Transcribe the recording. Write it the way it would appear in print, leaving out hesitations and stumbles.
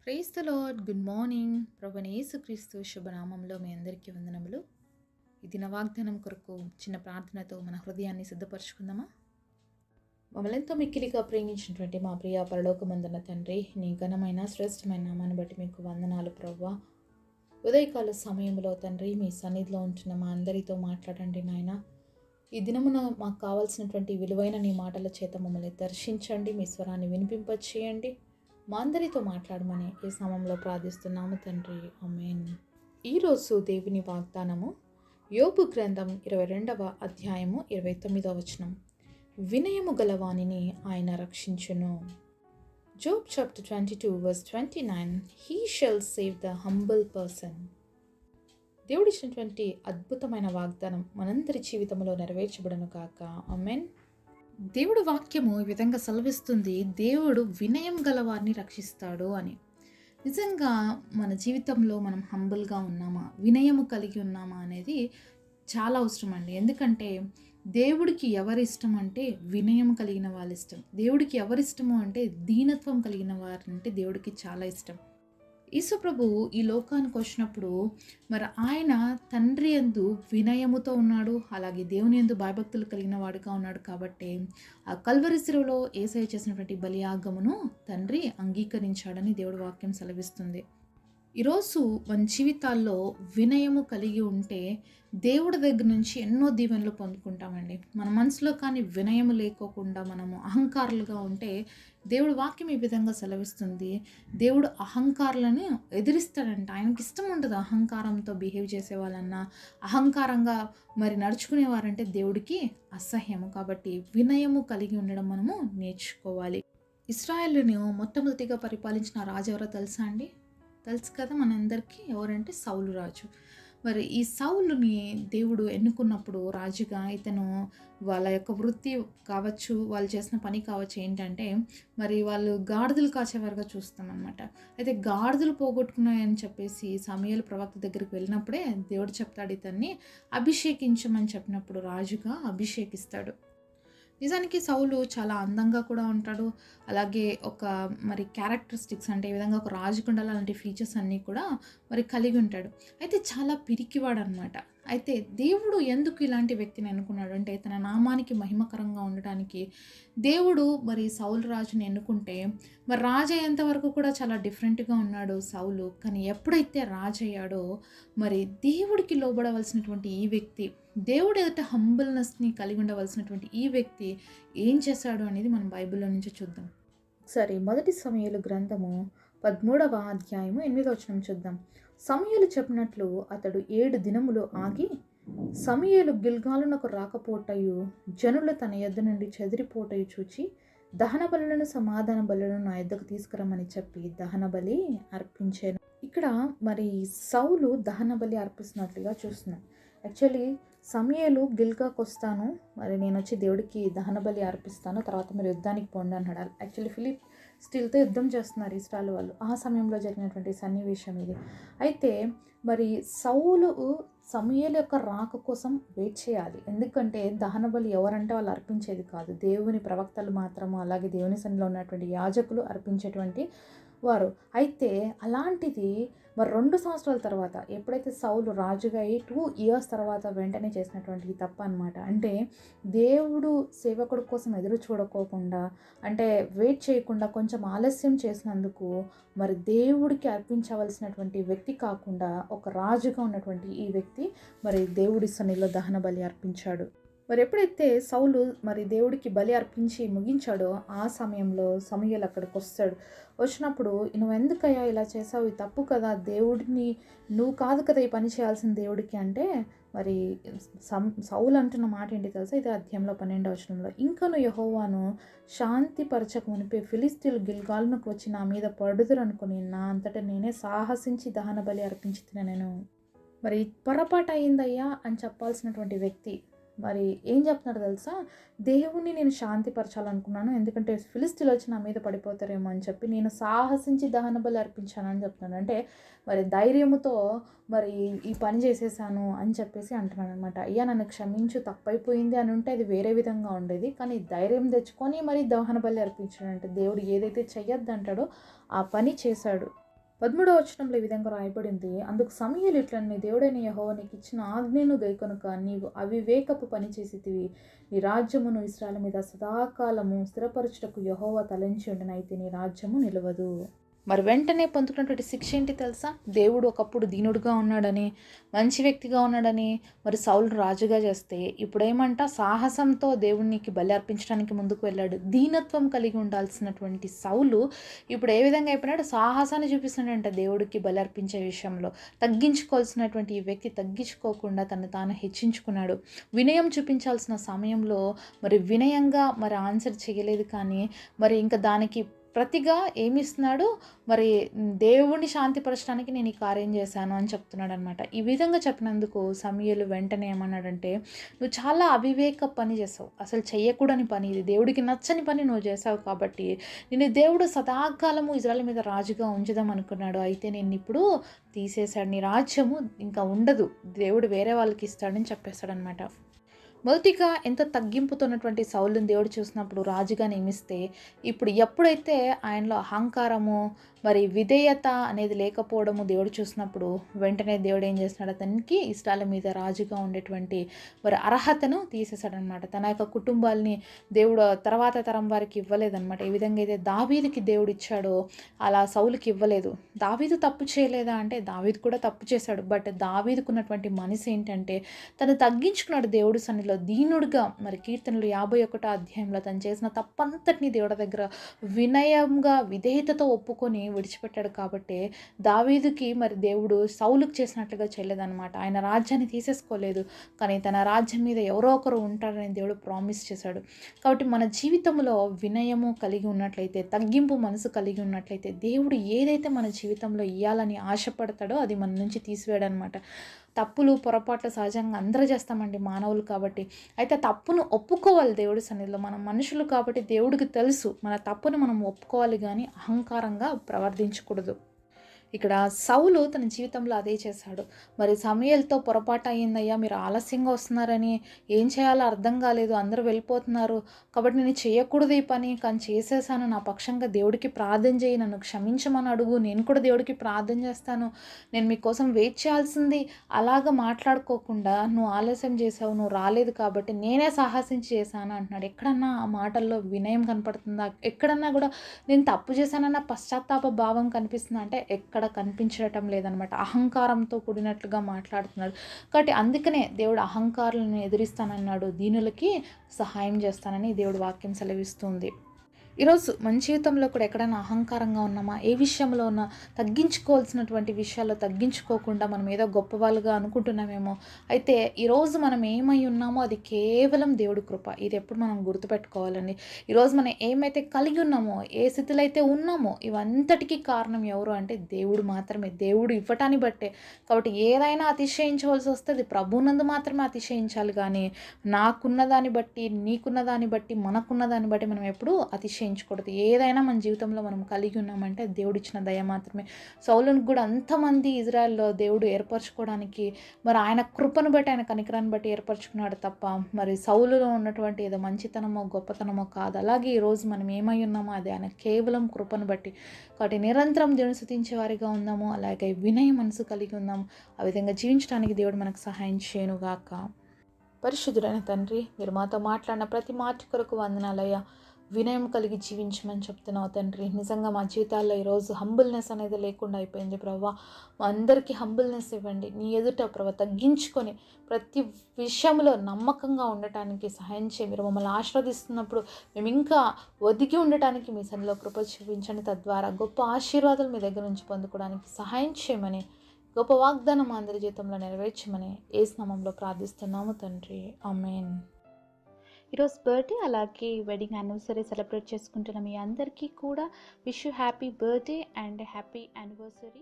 Praise the Lord. Good morning. ప్రభువైన యేసుక్రీస్తు శుభనామంలో మీ అందరికీ వందనములు. ఈ దిన వాగ్దానం కొరకు చిన్న ప్రార్థనతో మన హృదయాన్ని సిద్ధపరచుకుందామా? మమ్మల్ని ఎంతో మిక్కిలిగా ప్రేమించినటువంటి మా ప్రియ పరలోకమందున తండ్రి, నీ ఘనమైన శ్రేష్టమైన నామాన్ని బట్టి మీకు వందనాలు ప్రభువా. ఉదయకాల సమయంలో తండ్రి మీ సన్నిధిలో ఉంటున్న మా అందరితో మాట్లాడండి నాయన. ఈ దినమున మాకు కావాల్సినటువంటి విలువైన నీ మాటల చేత మమ్మల్ని దర్శించండి, మీ స్వరాన్ని వినిపింపచేయండి. మా అందరితో మాట్లాడమని ఈ సమయంలో ప్రార్థిస్తున్నాము తండ్రి. ఆమేన్. ఈరోజు దేవుని వాగ్దానము యోబు గ్రంథం 22వ అధ్యాయము 29వ వచనం. వినయము గలవానిని ఆయన రక్షించును. Job chapter 22 verse 29. He shall save the humble person. దేవుడిచ్చినటువంటి అద్భుతమైన వాగ్దానం మనందరి జీవితంలో నెరవేర్చబడను కాక. ఆమేన్. దేవుడు వాక్యము ఈ విధంగా సెలవిస్తుంది, దేవుడు వినయం గల వారిని రక్షిస్తాడు అని. నిజంగా మన జీవితంలో మనం హంబుల్గా ఉన్నామా, వినయము కలిగి ఉన్నామా అనేది చాలా అవసరం అండి. ఎందుకంటే దేవుడికి ఎవరిష్టం అంటే వినయం కలిగిన వాళ్ళు ఇష్టం. దేవుడికి ఎవరిష్టము అంటే దీనత్వం కలిగిన వారంటే దేవుడికి చాలా ఇష్టం. యేసు ప్రభువు ఈ లోకానికి వచ్చినప్పుడు మరి ఆయన తండ్రి యందు వినయముతో ఉన్నాడు, అలాగే దేవుని యందు భయభక్తులు కలిగిన వాడుగా ఉన్నాడు. కాబట్టి ఆ కల్వరి శిలువలో యేసయ్య చేసినటువంటి బలియాగమును తండ్రి అంగీకరించాడని దేవుడి వాక్యం సెలవిస్తుంది. ఈరోజు మన జీవితాల్లో వినయము కలిగి ఉంటే దేవుడి దగ్గర నుంచి ఎన్నో దీవెనలు పొందుకుంటామండి. మన మనసులో కానీ వినయము లేకోకుండా మనము అహంకారులుగా ఉంటే దేవుడు వాక్యం ఈ విధంగా సెలవిస్తుంది, దేవుడు అహంకారులను ఎదిరిస్తాడంట. ఆయనకి ఇష్టం ఉండదు అహంకారంతో బిహేవ్ చేసే వాళ్ళన్నా, అహంకారంగా మరి నడుచుకునేవారంటే దేవుడికి అసహ్యము. కాబట్టి వినయము కలిగి ఉండడం మనము నేర్చుకోవాలి. ఇశ్రాయేలును మొట్టమొదటిగా పరిపాలించిన రాజు ఎవరో తెలుసా అండి? తెలుసు కదా మనందరికీ. ఎవరంటే సౌలు రాజు. మరి ఈ సౌలుని దేవుడు ఎన్నుకున్నప్పుడు రాజుగా, ఇతను వాళ్ళ యొక్క వృత్తి కావచ్చు, వాళ్ళు చేసిన పని కావచ్చు ఏంటంటే మరి వాళ్ళు గాడిదలు కాచేవారుగా చూస్తామన్నమాట. అయితే గాడిదలు పోగొట్టుకున్నాయని చెప్పేసి సమూయేలు ప్రవక్త దగ్గరికి వెళ్ళినప్పుడే దేవుడు చెప్తాడు, ఇతన్ని అభిషేకించమని చెప్పినప్పుడు రాజుగా అభిషేకిస్తాడు. నిజానికి సౌలు చాలా అందంగా కూడా ఉంటాడు, అలాగే ఒక మరి క్యారెక్టరిస్టిక్స్ అంటే ఈ విధంగా ఒక రాజుకుండాలి అలాంటి ఫీచర్స్ అన్నీ కూడా మరి కలిగి ఉంటాడు. అయితే చాలా పిరికివాడు అనమాట. అయితే దేవుడు ఎందుకు ఇలాంటి వ్యక్తిని ఎన్నుకున్నాడు అంటే తన నామానికి మహిమకరంగా ఉండటానికి దేవుడు మరి సౌలు రాజుని ఎన్నుకుంటే, మరి రాజు అయ్యేంత వరకు కూడా చాలా డిఫరెంట్గా ఉన్నాడు సౌలు. కానీ ఎప్పుడైతే రాజు అయ్యాడో మరి దేవుడికి లోబడవలసినటువంటి ఈ వ్యక్తి, దేవుడు ఎదుట హంబుల్నెస్ని కలిగి ఉండవలసినటువంటి ఈ వ్యక్తి ఏం చేశాడు అనేది మనం బైబిల్లో నుంచి చూద్దాం. సరే, మొదటి సమూయేలు గ్రంథము 13వ అధ్యాయము 8వ వచనం చూద్దాం. సమూయేలు చెప్పినట్లు అతడు 7 దినములు ఆగి సమూయేలు గిల్గాలునకు రాకపోటయు జనులు తన యొద్ద నుండి చెదిరిపోటయు చూచి దహన బలులను సమాధాన బలులను నా యొద్దకు తీసుకురమ్మని చెప్పి దహన బలి అర్పించాను. ఇక్కడ మరి సౌలు దహన బలి అర్పిస్తున్నట్లుగా చూస్తున్నాం. యాక్చువల్లీ సమూయేలు గిల్గాకు వస్తాను, మరి నేను వచ్చి దేవుడికి దహన బలి అర్పిస్తాను, తర్వాత మీరు యుద్ధానికి పోండి అన్నాడు. యాక్చువల్లీ ఫిలిస్టీయులతో యుద్ధం చేస్తున్నారు ఇశ్రాయేలు వాళ్ళు. ఆ సమయంలో జరిగినటువంటి సన్నివేశం ఇది. అయితే మరి సౌలు సమూయేలు యొక్క రాక కోసం వెయిట్ చేయాలి. ఎందుకంటే దహన బలి ఎవరంటే వాళ్ళు అర్పించేది కాదు, దేవుని ప్రవక్తలు మాత్రము, అలాగే దేవుని సన్నిధిలో ఉన్నటువంటి యాజకులు అర్పించేటువంటి వారు. అయితే అలాంటిది మరి 2 సంవత్సరాల తర్వాత ఎప్పుడైతే సౌలు రాజుగా 2 years తర్వాత వెంటనే చేసినటువంటి తప్పు అనమాట. అంటే దేవుడు సేవకుడు కోసం ఎదురు చూడకోకుండా, అంటే వెయిట్ చేయకుండా కొంచెం ఆలస్యం చేసినందుకు మరి దేవుడికి అర్పించవలసినటువంటి వ్యక్తి కాకుండా ఒక రాజుగా ఉన్నటువంటి ఈ వ్యక్తి మరి దేవుడి సన్నిధిలో దహన బలి అర్పించాడు. మరి ఎప్పుడైతే సౌలు మరి దేవుడికి బలి అర్పించి ముగించాడో ఆ సమయంలో సమూయేలు అక్కడికి వస్తాడు. వచ్చినప్పుడు నువ్వు ఎందుకయ్యా ఇలా చేసావు, ఇది తప్పు కదా, దేవుడిని నువ్వు కాదు కదా ఈ పని చేయాల్సిన దేవుడికి అంటే మరి సౌలు అంటున్న మాట ఏంటి తెలుసా? ఇది అధ్యాయంలో 12వ వచనంలో, ఇంకను యెహోవాను శాంతిపరచక మునిపే ఫిలిష్తీయులు గిల్గాలునకు వచ్చి నా మీద పడుదురు అనుకుని నా అంతటా నేనే సాహసించి దహన బలి అర్పించి నేను. మరి పొరపాటు అయిందయ్యా అని చెప్పాల్సినటువంటి వ్యక్తి మరి ఏం చెప్తున్నాడు తెలుసా? దేవుణ్ణి నేను శాంతిపరచాలనుకున్నాను, ఎందుకంటే ఫిలిష్తీయులు వచ్చి నా మీద పడిపోతారేమో అని చెప్పి నేను సాహసించి దహన బలి అర్పించానని చెప్తున్నాను. అంటే మరి ధైర్యముతో మరి ఈ పని చేసేసాను అని చెప్పేసి అంటున్నాను అనమాట. అయ్యా నన్ను క్షమించు, తప్పైపోయింది అని ఉంటే అది వేరే విధంగా ఉండేది, కానీ ధైర్యం తెచ్చుకొని మరి దహన బలి అర్పించాడంటే దేవుడు ఏదైతే చెయ్యొద్దంటాడో ఆ పని చేశాడు. 13వ వచనంలో ఈ విధంగా రాయబడింది, అందుకు సమూయేలు ఇట్లనెను, దేవుడైన యెహోవా నీకు ఇచ్చిన ఆజ్ఞను గైకొనక నీవు అవివేకపు పని చేసితివి. నీ రాజ్యమును ఇశ్రాయేలు మీద సదాకాలము స్థిరపరచుటకు యెహోవా తలంచి ఉండెను, అయితే నీ రాజ్యము నిలవదు. మరి వెంటనే పొందుకున్నటువంటి శిక్ష ఏంటి తెలుసా? దేవుడు ఒకప్పుడు దీనుడుగా ఉన్నాడని, మంచి వ్యక్తిగా ఉన్నాడని మరి సౌలు రాజుగా చేస్తే, ఇప్పుడేమంట సాహసంతో దేవునికి బలి అర్పించడానికి ముందుకు వెళ్ళాడు. దీనత్వం కలిగి ఉండాల్సినటువంటి సౌలు ఇప్పుడు ఏ విధంగా అయిపోయినాడు? సాహసాన్ని చూపిస్తున్నాడంట దేవుడికి బలి అర్పించే విషయంలో. తగ్గించుకోవాల్సినటువంటి ఈ వ్యక్తి తగ్గించుకోకుండా తను తాను హెచ్చించుకున్నాడు. వినయం చూపించాల్సిన సమయంలో మరి వినయంగా మరి ఆన్సర్ చేయలేదు. కానీ మరి ఇంకా దానికి ప్రతిగా ఏమిస్తున్నాడు? మరి దేవుణ్ణి శాంతిపరచడానికి నేను ఈ కార్యం చేశాను అని చెప్తున్నాడు అనమాట. ఈ విధంగా చెప్పినందుకు సమూయేలు వెంటనే ఏమన్నాడంటే, నువ్వు చాలా అవివేక పని చేసావు, అసలు చెయ్యకూడని పని ఇది, దేవుడికి నచ్చని పని నువ్వు చేసావు, కాబట్టి నేను దేవుడు సదాకాలము ఇజ్రాయెల్ మీద రాజుగా ఉంచుదాం అనుకున్నాడు, అయితే నేను ఇప్పుడు తీసేశాడు, నీ రాజ్యము ఇంకా ఉండదు, దేవుడు వేరే వాళ్ళకి ఇస్తాడని చెప్పేశాడనమాట. మొదటిగా ఎంతో తగ్గింపుతో ఉన్నటువంటి సౌలుని దేవుడు చూసినప్పుడు రాజుగా నియమిస్తే, ఇప్పుడు ఎప్పుడైతే ఆయనలో అహంకారము మరి విధేయత అనేది లేకపోవడము దేవుడు చూసినప్పుడు వెంటనే దేవుడు ఏం చేస్తున్నాడు? అతనికి ఇష్టాల మీద రాజుగా ఉండేటువంటి మరి అర్హతను తీసేశాడనమాట. తన యొక్క కుటుంబాలని దేవుడు తర్వాత తరం వారికి ఇవ్వలేదన్నమాట. ఏ విధంగా అయితే దావీదుకి దేవుడు ఇచ్చాడో అలా సౌలుకి ఇవ్వలేదు. దావీదు తప్పు చేయలేదా అంటే దావీదు కూడా తప్పు చేశాడు. బట్ దావీదుకున్నటువంటి మనసు ఏంటంటే తను తగ్గించుకున్నాడు దేవుడి సన్నిధిలో దీనుడుగా. మరి కీర్తనలు 51వ అధ్యాయంలో తను చేసిన తప్పంతటిని దేవుడి దగ్గర వినయంగా విధేయతతో ఒప్పుకొని విడిచిపెట్టాడు. కాబట్టి దావీదుకి మరి దేవుడు సౌలుకు చేసినట్లుగా చేయలేదన్నమాట. ఆయన రాజ్యాన్ని తీసేసుకోలేదు, కానీ తన రాజ్యం మీద ఎవరో ఒకరు ఉంటారని దేవుడు ప్రామిస్ చేశాడు. కాబట్టి మన జీవితంలో వినయము కలిగి ఉన్నట్లయితే, తగ్గింపు మనసు కలిగి ఉన్నట్లయితే, దేవుడు ఏదైతే మన జీవితంలో ఇవ్వాలని ఆశపడతాడో అది మన నుంచి తీసివేయడనమాట. తప్పులు పొరపాట్లు సహజంగా అందరూ చేస్తామండి, మానవులు కాబట్టి. అయితే తప్పును ఒప్పుకోవాలి దేవుడి సన్నిధిలో. మనం మనుషులు కాబట్టి దేవుడికి తెలుసు మన తప్పును మనం ఒప్పుకోవాలి, కానీ అహంకారంగా ప్రవర్తించకూడదు. ఇక్కడ సౌలు తన జీవితంలో అదే చేశాడు. మరి సమూయేలుతో పొరపాటు అయ్యిందయ్యా, మీరు ఆలస్యంగా వస్తున్నారని, ఏం చేయాలో అర్థం కాలేదు, అందరూ వెళ్ళిపోతున్నారు, కాబట్టి నేను చేయకూడదు ఈ పని, కానీ చేసేసాను, నా పక్షంగా దేవుడికి ప్రార్థన చేయి, నన్ను క్షమించమని అడుగు, నేను కూడా దేవుడికి ప్రార్థన చేస్తాను, నేను మీకోసం వెయిట్ చేయాల్సింది, అలాగ మాట్లాడుకోకుండా నువ్వు ఆలస్యం చేసావు, నువ్వు రాలేదు కాబట్టి నేనే సాహసించి చేశాను అంటున్నాడు. ఎక్కడన్నా ఆ మాటల్లో వినయం కనపడుతుందా? ఎక్కడన్నా కూడా నేను తప్పు చేశానన్న పశ్చాత్తాప భావం కనిపిస్తుందా అంటే ఎక్కడ కనిపించడం లేదనమాట. అహంకారంతో కూడినట్లుగా మాట్లాడుతున్నాడు. కాబట్టి అందుకనే దేవుడు అహంకారులను ఎదిరిస్తానన్నాడు, దీనులకి సహాయం చేస్తానని దేవుడు వాక్యం సెలవిస్తుంది. ఈరోజు మన జీవితంలో కూడా ఎక్కడైనా అహంకారంగా ఉన్నామా? ఏ విషయంలో ఉన్నా తగ్గించుకోవాల్సినటువంటి విషయాల్లో తగ్గించుకోకుండా మనం ఏదో గొప్ప వాళ్ళుగా అనుకుంటున్నామేమో. అయితే ఈరోజు మనం ఏమై ఉన్నామో అది కేవలం దేవుడి కృప. ఇది ఎప్పుడు మనం గుర్తుపెట్టుకోవాలండి. ఈరోజు మనం ఏమైతే కలిగి ఉన్నామో, ఏ స్థితిలో అయితే ఉన్నామో, ఇవంతటికీ కారణం ఎవరు అంటే దేవుడు మాత్రమే. దేవుడు ఇవ్వటాన్ని బట్టే. కాబట్టి ఏదైనా అతిశయించవలసి వస్తే అది ప్రభునందు మాత్రమే అతిశయించాలి, కానీ నాకున్న దాన్ని బట్టి, నీకున్న దాన్ని బట్టి, మనకున్న దాన్ని బట్టి మనం ఎప్పుడు అతిశయించకూడదు. ఏదైనా మన జీవితంలో మనం కలిగి ఉన్నామంటే దేవుడు ఇచ్చిన దయ మాత్రమే. సౌలును కూడా అంతమంది ఇజ్రాయెల్లో దేవుడు ఏర్పరచుకోవడానికి మరి ఆయన కృపను బట్టి, ఆయన కనికరాన్ని బట్టి ఏర్పరచుకున్నాడు తప్ప మరి సౌలులో ఉన్నటువంటి ఏదో మంచితనమో గొప్పతనమో కాదు. అలాగే ఈరోజు మనం ఏమై ఉన్నామో అది ఆయన కేవలం కృపను బట్టి. కాబట్టి నిరంతరం దేవుని స్తుతించే వారిగా ఉందాము, అలాగే వినయ మనసు కలిగి ఉందాము. ఆ విధంగా జీవించడానికి దేవుడు మనకు సహాయం చేయనుగాక. పరిశుద్ధుడైన తండ్రి, మీరు మాతో మాట్లాడిన ప్రతి మాట కొరకు వందనాలయ్యా. వినయం కలిగి జీవించమని చెప్తున్నావు తండ్రి. నిజంగా మా జీవితాల్లో ఈరోజు హంబుల్నెస్ అనేది లేకుండా అయిపోయింది ప్రభా. మా అందరికీ హంబుల్నెస్ ఇవ్వండి. నీ ఎదుట ప్రభా తగ్గించుకొని ప్రతి విషయంలో నమ్మకంగా ఉండటానికి సహాయం చేయి. మీరు మమ్మల్ని ఆశీర్వదిస్తున్నప్పుడు మేము ఇంకా ఒదిగి ఉండటానికి మీ సన్నిధిలో కృప చూపించండి. తద్వారా గొప్ప ఆశీర్వాదాలు మీ దగ్గర నుంచి పొందుకోవడానికి సహాయం చేయమని, గొప్ప వాగ్దానం మా అందరి జీవితంలో నెరవేర్చమని యేసు నామములో ప్రార్థిస్తున్నాము తండ్రి. ఆమేన్. ఈరోజు బర్త్డే అలాగే వెడ్డింగ్ యానివర్సరీ సెలబ్రేట్ చేసుకుంటున్న మీ అందరికీ కూడా wish you happy birthday and happy anniversary.